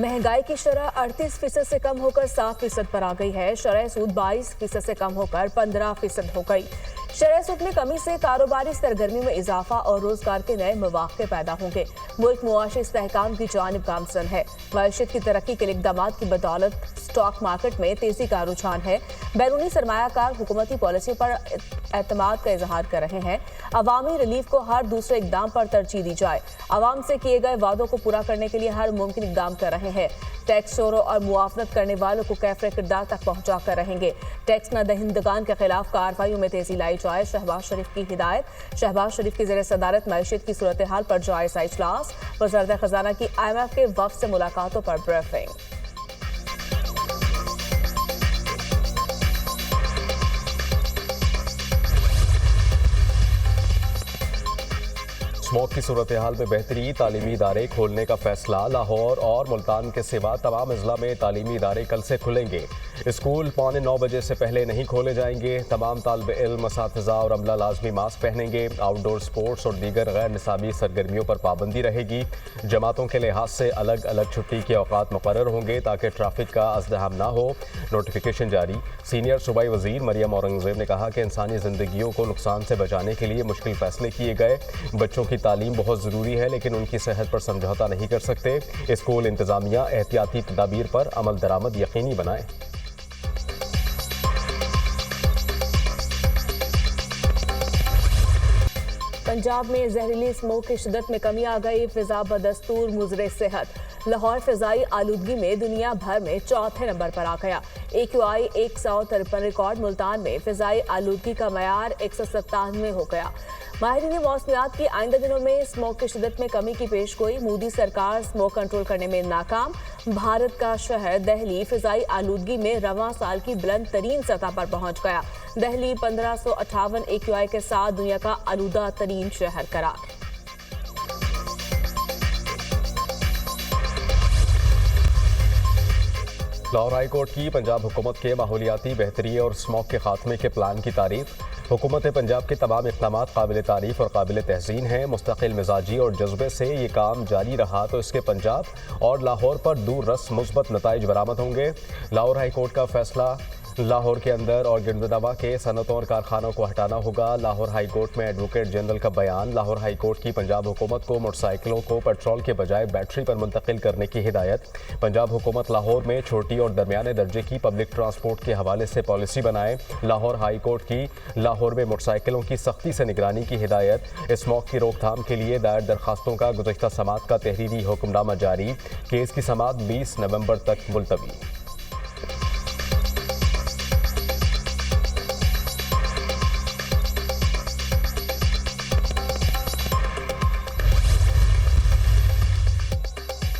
महंगाई की शरह 38% से कम होकर 7% पर आ गई है। शरह सूद 22% से कम होकर 15% हो गई। शरह सूद में कमी से कारोबारी सरगर्मी में इजाफा और रोजगार के नए मौके पैदा होंगे। मुल्क मुआशी इस्तेहकाम की जानिब गामजन है। मईशत की तरक्की के लिए इक़दाम की बदौलत स्टॉक मार्केट में तेजी का रुझान है। बैरूनी सरमायाकार हुकूमती पॉलिसी पर एतमाद का इजहार कर रहे हैं। अवामी रिलीफ को हर दूसरे इकदाम पर तरजीह दी जाए। अवाम से किए गए वादों को पूरा करने के लिए हर मुमकिन इकदाम कर रहे हैं। टैक्स चोरों और मुआवनत करने वालों को कैफरे किरदार तक पहुंचा कर रहेंगे। टैक्स न दहिंदगान के खिलाफ कार्रवाई में तेजी लाई जाए। शहबाज शरीफ की हिदायत। शहबाज शरीफ की ज़ेर सदारत मईशत की सूरत हाल पर जायजा इजलास। वज़ारत ख़ज़ाना की IMF के वफ़द से मुलाकातों पर ब्रीफिंग। स्मॉग की सूरत हाल में बेहतरी, तालीमी इदारे खोलने का फैसला। लाहौर और मुल्तान के सिवा तमाम अजला में तालीमी इदारे कल से खुलेंगे। स्कूल 8:45 बजे से पहले नहीं खोले जाएंगे। तमाम तालिब इल्म, असातिज़ा और अमला लाजमी मास्क पहनेंगे। आउटडोर स्पोर्ट्स और दीगर गैर निसाबी सरगर्मियों पर पाबंदी रहेगी। जमातों के लिहाज से अलग अलग छुट्टी के औकात मुकर्रर होंगे ताकि ट्रैफिक का अज़दहाम ना हो। नोटिफिकेशन जारी। सीनियर सूबाई वज़ीर मरियम औरंगज़ेब ने कहा कि इंसानी ज़िंदगियों को नुकसान से बचाने के लिए मुश्किल फैसले किए गए। बच्चों की तालीम बहुत ज़रूरी है, लेकिन उनकी सेहत पर समझौता नहीं कर सकते। स्कूल इंतज़ामिया एहतियाती तदाबीर पर अमल दरामद यकीनी बनाए। पंजाब में जहरीली स्मोक की शिद्दत में कमी आ गई। फिजा बदस्तूर मुजरे सेहत। लाहौर फिजाई आलूदगी में दुनिया भर में चौथे नंबर पर आ गया। AQI 153 record. मुल्तान में फिजाई आलूदगी का मयार 197 हो गया। माहिरीन मौसमियात की आइंदा दिनों में स्मोक की शिद्दत में कमी की पेशगोई। मोदी सरकार स्मोक कंट्रोल करने में नाकाम। भारत का शहर दिल्ली फिजाई आलूदगी में रवां साल की बुलंद तरीन सतह पर पहुंच गया। दिल्ली 1558 AQI के साथ दुनिया का आलूदा तरीन शहर करार। लाहौर हाई कोर्ट की पंजाब हुकूमत के माहौलियाती बेहतरी और स्मॉग के खात्मे के प्लान की तारीफ। हुकूमत पंजाब के तमाम इक़दाम काबिल तारीफ और काबिल तहसीन हैं। मुस्तकिल मिजाजी और जज्बे से ये काम जारी रहा तो इसके पंजाब और लाहौर पर दूर रस मुस्बत नताइज बरामद होंगे। लाहौर हाई कोर्ट का फैसला। लाहौर के अंदर और गिरदनवा के सनतों और कारखानों को हटाना होगा। लाहौर हाई कोर्ट में एडवोकेट जनरल का बयान। लाहौर हाई कोर्ट की पंजाब हुकूमत को मोटरसाइकिलों को पेट्रोल के बजाय बैटरी पर मुंतकिल करने की हिदायत। पंजाब हुकूमत लाहौर में छोटी और दरमियाने दर्जे की पब्लिक ट्रांसपोर्ट के हवाले से पॉलिसी बनाए। लाहौर हाई कोर्ट की लाहौर में मोटरसाइकिलों की सख्ती से निगरानी की हिदायत। स्मॉग की रोकथाम के लिए दायर दरखास्तों का गुज़श्ता समात का तहरीरी हुक्मनामा जारी। केस की समात 20 नवंबर तक मुलतवी।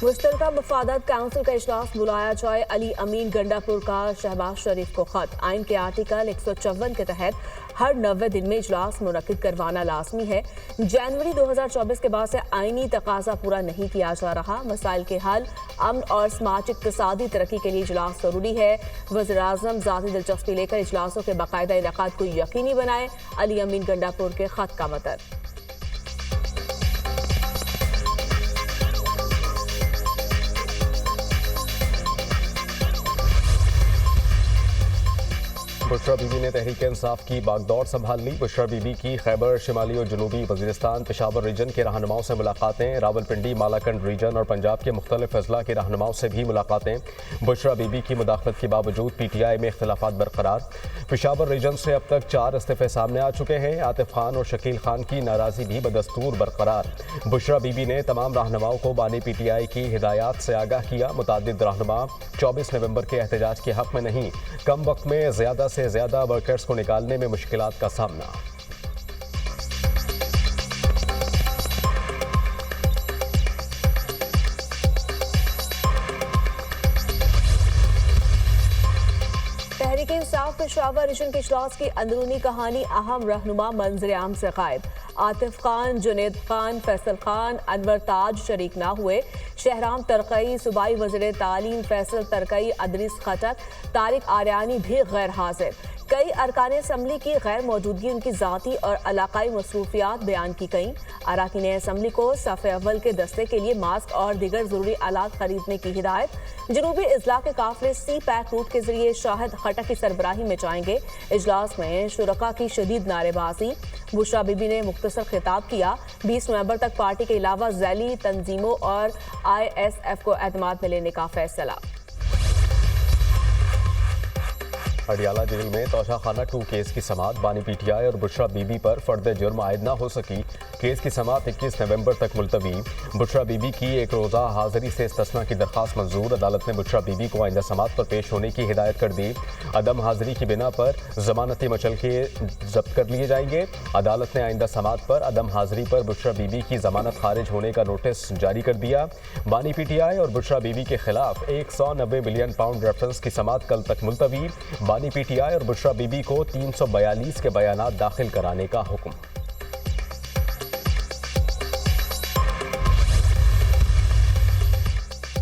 मुश्तरका मफादात काउंसिल का इजलास बुलाया जाए। अली अमीन गंडापुर का शहबाज शरीफ को खत। आइन के आर्टिकल 154 के तहत हर 90 दिन में इजलास मुनक्किद करवाना लाजमी है। जनवरी 2024 के बाद से आइनी तकाजा पूरा नहीं किया जा रहा। मसाइल के हल, अमन और स्मार्ट इक्तिसादी तरक्की के लिए इजलास जरूरी है। वज़ीर आज़म ज़ाती दिलचस्पी लेकर इजलासों के बाकायदा इनेकाद को यकीनी बनाए। अली अमीन गंडापुर के खत का मतलब। बुशरा बीबी ने तहरीक इंसाफ की बागदौड़ संभाल ली। बुशरा बीबी की खैबर शिमाली और जनूबी वजीरिस्तान पेशावर रीजन के रहनुमाओं से मुलाकातें। रावलपिंडी, मालाकंड रीजन और पंजाब के मुख्तलिफ अजला के रहनुमाओं से भी मुलाकातें। बुशरा बीबी की मुदाखलत के बावजूद PTI में इख्तिलाफात बरकरार। पेशावर रीजन से अब तक 4 इस्तीफे सामने आ चुके हैं। आतिफ खान और शकील खान की नाराजी भी बदस्तूर बरकरार। बुशरा बीबी ने तमाम रहनुमाओं को बानी PTI की हिदायत से आगाह किया। मुतादिद रहनुमा 24 नवंबर के एहतजाज के हक में नहीं, कम वक्त में ज्यादा से ज्यादा वर्कर्स को निकालने में मुश्किलात का सामना। तहरीक इंसाफ पेशावर रीजन के इजलास की अंदरूनी कहानी। अहम रहनुमा मंजर आम से गायब। आतिफ खान, जुनेद खान, फैसल खान, अनवर ताज शरीक ना हुए। शहराम तरकई, सूबाई वज़ीर तालीम फैसल तरकई, अदरीस खटक, तारिक आर्यानी भी गैर हाजिर। कई अरकान असम्बली की गैर मौजूदगी उनकी ज़ाती और इलाकाई मसरूफियात बयान की गईं। अरकान असम्बली को सफ़े अव्वल के दस्ते के लिए मास्क और दीगर ज़रूरी आलात खरीदने की हिदायत। जनूबी अजला के काफिले सी पैक रूट के जरिए शाहिद खटक की सरबराही में जाएंगे। इजलास में शुरका की शदीद नारेबाजी। बुशरा बीबी ने मुख्तसर खिताब किया। 20 नवंबर तक पार्टी के अलावा जैली तंजीमों और ISF को एतमाद में लेने का फैसला। अडियाला जेल में तोशाखाना 2 केस की समाअत। बानी PTI और बुशरा बीबी पर फर्द जुर्म आयद न हो सकी। केस की समाअत 21 नवंबर तक मुलतवी। बुशरा बीबी की एक रोज़ा हाजिरी से इस्तिस्ना की दरख्वास्त मंजूर। अदालत ने बुशरा बीबी को आइंदा समाअत पर पेश होने की हिदायत कर दी। अदम हाजिरी की बिना पर जमानती मचल के जब्त कर लिए जाएंगे। अदालत ने आइंदा समाअत पर अदम हाजिरी पर बुशरा बीबी की जमानत खारिज होने का नोटिस जारी कर दिया। बानी PTI और बुशरा बीबी के खिलाफ 190 मिलियन पाउंड रेफरेंस की समाअत कल तक मुलतवी। बानी PTI और बुशरा बीबी को 342 के बयानात दाखिल कराने का हुक्म।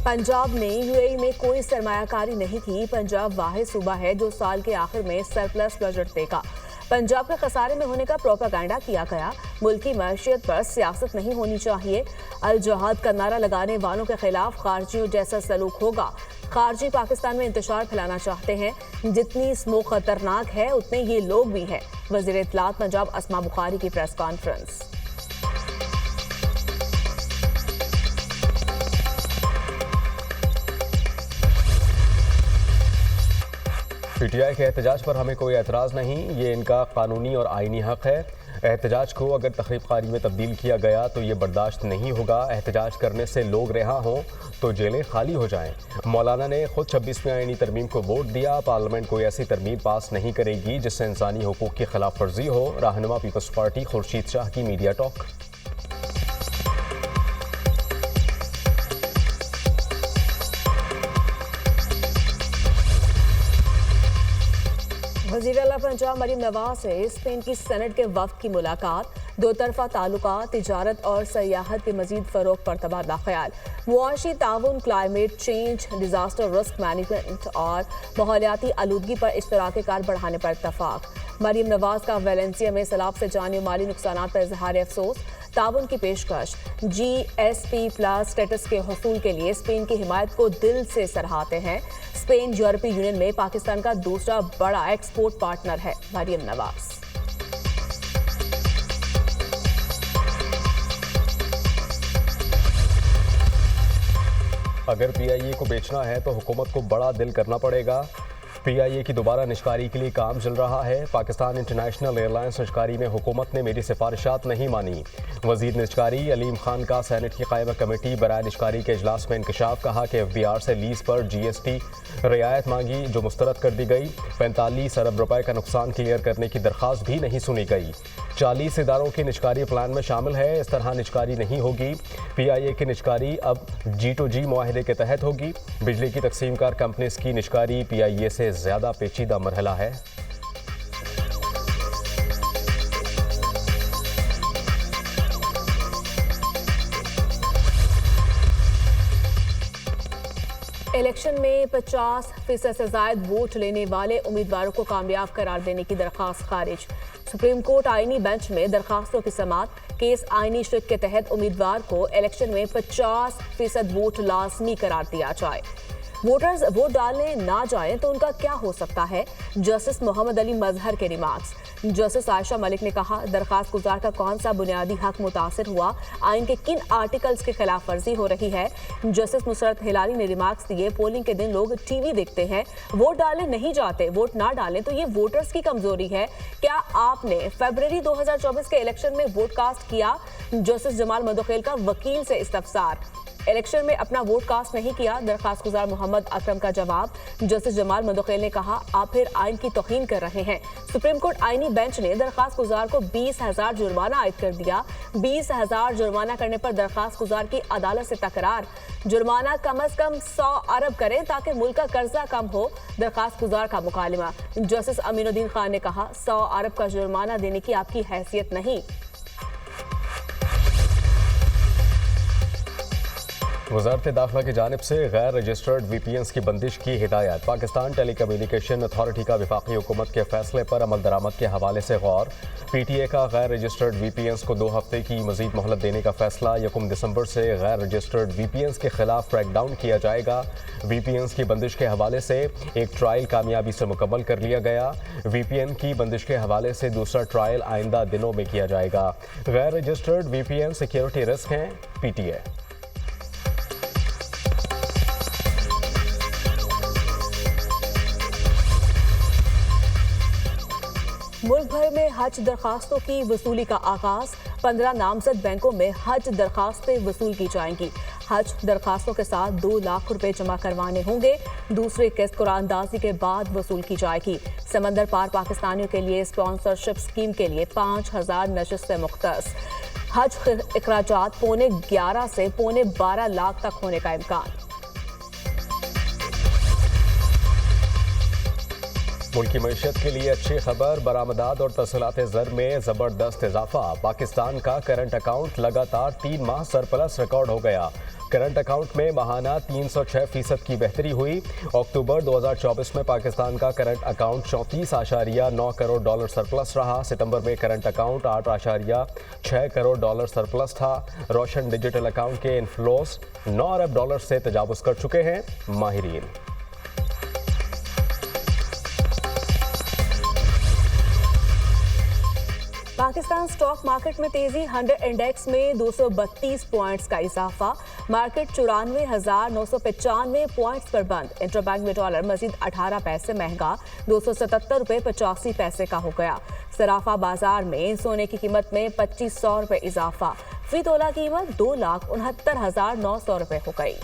पंजाब ने UAE में कोई सरमायाकारी नहीं की। पंजाब वाहिद सूबा है जो साल के आखिर में सरप्लस बजट देगा। पंजाब के खसारे में होने का प्रोपेगेंडा किया गया। मुल्की मैशियत पर सियासत नहीं होनी चाहिए। अल जहाद का नारा लगाने वालों के खिलाफ खारजियों जैसा सलूक होगा। खारजी पाकिस्तान में इंतशार फैलाना चाहते हैं। जितनी स्मोक खतरनाक है उतने ये लोग भी हैं। वज़ीर इत्तलात पंजाब अस्मा बुखारी की प्रेस कॉन्फ्रेंस। PTI के एहतजाज पर हमें कोई एतराज़ नहीं, ये इनका कानूनी और आइनी हक है। एहतजाज को अगर तखरीबकारी में तब्दील किया गया तो ये बर्दाश्त नहीं होगा। एहतजाज करने से लोग रिहा हों तो जेलें खाली हो जाएं। मौलाना ने खुद 26वीं आईनी तरमीम को वोट दिया। पार्लियामेंट कोई ऐसी तरमीम पास नहीं करेगी जिससे इंसानी हुकूक की खिलाफ वर्जी हो। रहनुमा पीपल्स पार्टी खुर्शीद शाह की मीडिया टॉक। वज़ीर आला पंजाब मरीम नवाज से स्पेन की सेनेट के वफ़द की मुलाकात। दो तरफा ताल्लुकात, तिजारत और सयाहत के मजीद फ़रोग़ पर तबादला ख्याल। मुआशी ताउन, climate change, disaster risk management और माहौलियाती आलूदगी पर इश्तराकी कार बढ़ाने पर इत्तफाक। मरीम नवाज का वेलेंसिया में सैलाब से जानी और माली नुकसान पर इजहार अफसोस। ताउन की पेशकश। GSP+ स्टेटस के हसूल के लिए स्पेन की हिमायत को दिल से सराहते हैं। स्पेन यूरोपीय यूनियन में पाकिस्तान का दूसरा बड़ा एक्सपोर्ट पार्टनर है। मरीम नवाज। अगर PIA को बेचना है तो हुकूमत को बड़ा दिल करना पड़ेगा। PIA की दोबारा निष्कारी के लिए काम चल रहा है। पाकिस्तान इंटरनेशनल एयरलाइंस निष्कारी में हुकूमत ने मेरी सिफारिशात नहीं मानी। वजीर निष्कारी अलीम खान का सेनेट की कायमा कमेटी बराए निष्कारी के इजलास में इंकशाफ। कहा कि FBR से लीज पर GST रियायत मांगी जो मुस्तरद कर दी गई। 45 अरब रुपए का नुकसान क्लियर करने की दरख्वास्त भी नहीं सुनी गई। 40 इदारों की निष्कारी प्लान में शामिल है। इस तरह निष्कारी नहीं होगी। PIA की निष्कारी अब G2G मुआहदे के तहत होगी। बिजली की तकसीमकार कंपनीज की निष्कारी PIA से ज्यादा पेचीदा मरहला है। इलेक्शन में 50% से जायद वोट लेने वाले उम्मीदवारों को कामयाब करार देने की दरख्वास्त खारिज। सुप्रीम कोर्ट आईनी बेंच में दरखास्तों की समाअत। केस आईनी शिक के तहत उम्मीदवार को इलेक्शन में 50% वोट लाजमी करार दिया जाए। वोटर्स वोट डालने ना जाएं तो उनका क्या हो सकता है। जस्टिस मोहम्मद अली मजहर के रिमार्क्स। जस्टिस आयशा मलिक ने कहा, दरखास्त गुजार का कौन सा बुनियादी हक मुतासिर हुआ, आइन के किन आर्टिकल्स की खिलाफ वर्जी हो रही है। जस्टिस मुसरत हिलाली ने रिमार्क्स दिए, पोलिंग के दिन लोग टीवी देखते हैं, वोट डालने नहीं जाते, वोट ना डालें तो ये वोटर्स की कमजोरी है। क्या आपने फरवरी 2024 के इलेक्शन में वोट कास्ट किया। जस्टिस जमाल मदोखेल का वकील से इस्तफसार। इलेक्शन में अपना वोट कास्ट नहीं किया, दरखास्त गुजार मोहम्मद अकरम का जवाब। जस्टिस जमाल मदोखेल ने कहा, आप फिर आइन की तौहीन कर रहे हैं। सुप्रीम कोर्ट आईनी बेंच ने दरखास्त गुजार को 20,000 जुर्माना आयद कर दिया। 20,000 जुर्माना करने पर दरखास्त गुजार की अदालत से तकरार। जुर्माना कम अज कम 100 अरब करें ताकि मुल्क का कर्जा कम हो, दरखास्त गुजार का मुकालमा। जस्टिस अमीनुद्दीन खान ने कहा, 100 अरब का जुर्माना देने की आपकी हैसियत नहीं। वजारत दाखिला की जानिब से गैर रजिस्टर्ड VPNs की बंदिश की हिदायत। पाकिस्तान टेलीकम्युनिकेशन अथॉरिटी का वफाकी हुकूमत के फैसले पर अमल दरामद के हवाले से गौर। PTA का गैर रजिस्टर्ड VPNs को 2 हफ्ते की मजीद मोहलत देने का फैसला। 1 दिसंबर से गैर रजिस्टर्ड VPNs के खिलाफ क्रैकडाउन किया जाएगा। VPNs की बंदिश के हवाले से एक ट्रायल कामयाबी से मुकम्मल कर लिया गया। VPN की बंदिश के हवाले से दूसरा ट्रायल आइंदा दिनों में किया जाएगा। गैर रजिस्टर्ड VPN सिक्योरिटी रिस्क हैं PTA। मुल्क भर में हज दरखास्तों की वसूली का आगाज। 15 नामजद बैंकों में हज दरखास्तें वसूल की जाएंगी। हज दरखास्तों के साथ 2 लाख रुपए जमा करवाने होंगे। दूसरी किस्त कुरानदाजी के बाद वसूल की जाएगी। समंदर पार पाकिस्तानियों के लिए स्पॉन्सरशिप स्कीम के लिए 5000 नशिस्तें मुख्तस। हज अखराजात 11.5 से 12.5 लाख तक होने का इम्कान। मुल्क की मईशत के लिए अच्छी खबर। बरामदात और तहसीलात ज़र में ज़बरदस्त इजाफा। पाकिस्तान का करंट अकाउंट लगातार 3 माह सरप्लस रिकॉर्ड हो गया। करंट अकाउंट में माहाना 306% की बेहतरी हुई। अक्टूबर 2024 में पाकिस्तान का current account 34.9 crore dollar surplus रहा। सितंबर में current account 8.6 crore dollar surplus था। रोशन डिजिटल अकाउंट के इनफ्लोस 9 अरब डॉलर से तजावुज़ कर चुके हैं माहिरीन। पाकिस्तान स्टॉक मार्केट में तेजी। 100 इंडेक्स में 232 पॉइंट्स का इजाफा। मार्केट 94,995 पॉइंट्स पर बंद। इंटरबैंक में डॉलर मजीद 18 पैसे महंगा 277 रुपए 85 पैसे का हो गया। सराफा बाजार में सोने की कीमत में 2500 रुपए इजाफा। फी तोला कीमत 2,69,900 रुपए हो गई।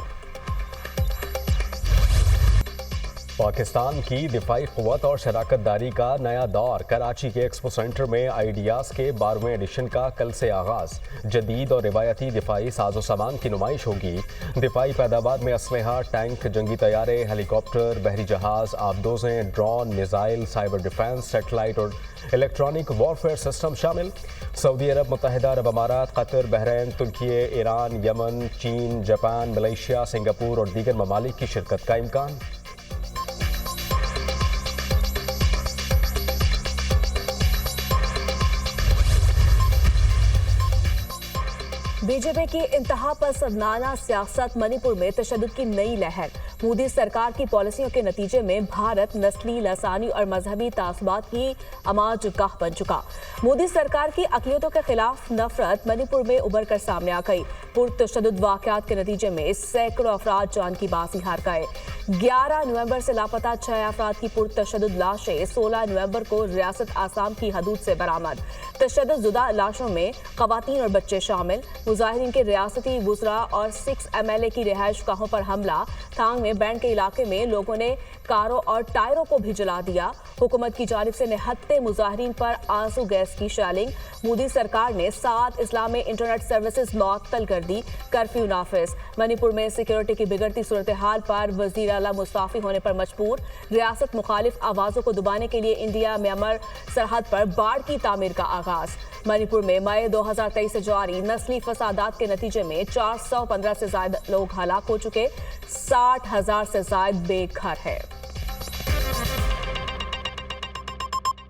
पाकिस्तान की दिफाई क़ुव्वत और शराकतदारी का नया दौर। कराची के एक्सपो सेंटर में आइडियाज़ के 12वें एडिशन का कल से आगाज़। जदीद और रिवायती दिफाई साजो सामान की नुमाइश होगी। दिफाई पैदावार में असलहा, टैंक, जंगी तैयारे, हेलीकॉप्टर, बहरी जहाज़, आबदोज़ें, drone, missile, cyber defence, satellite और इलेक्ट्रॉनिक वॉरफेयर सिस्टम शामिल। सऊदी अरब, मुत्तहिदा अरब अमारात, कतर, बहरीन, तुर्की, ईरान, यमन, चीन, जापान, मलेशिया, सिंगापुर और दीगर ममालिक की शिरकत का इम्कान। बीजेपी की इंतहा पसंदाना सियासत। मणिपुर में तशद्दुद की नई लहर। मोदी सरकार की पॉलिसियों के नतीजे में भारत नस्ली, लसानी और मजहबी तासुबात की अमाजगाह बन चुका। मोदी सरकार की अक़लियतों के खिलाफ नफरत मणिपुर में उभर कर सामने आ गई। पुरतशद्दुद वाक़यात के नतीजे में सैकड़ों अफराद जान की बाजी हार गए। 11 नवंबर से लापता 6 अफराद की पुरतशद्दुद लाशें 16 नवंबर को रियासत आसाम की हदूद से बरामद। तशद्दुदशुदा लाशों में ख़वातीन और बच्चे शामिल। मुजाहिरीन के रियासती वुज़रा और 6 MLA की रिहाइश गाहों पर हमला। थांग में बैंड के इलाके में लोगों ने कारों और टायरों को भी जला दिया। हुकूमत की जानिब से निहत्ते मुजाहिरीन पर आंसू गैस की शेलिंग। मोदी सरकार ने 7 अजला में इंटरनेट सर्विसेज मुअत्तल कर दी। कर्फ्यू नाफिज। मणिपुर में सिक्योरिटी की बिगड़ती सूरत हाल पर वज़ीर आला मुस्ताफ़ी होने पर मजबूर। रियासत मुखालिफ आवाज़ों को दबाने के लिए इंडिया म्यांमार सरहद पर बाढ़ की तामीर का आगाज। मणिपुर में मई 2023 से जारी नस्ली फसादात के नतीजे में 415 से ज्यादा लोग हलाक हो चुके। 60,000 से ज्यादा बेघर है।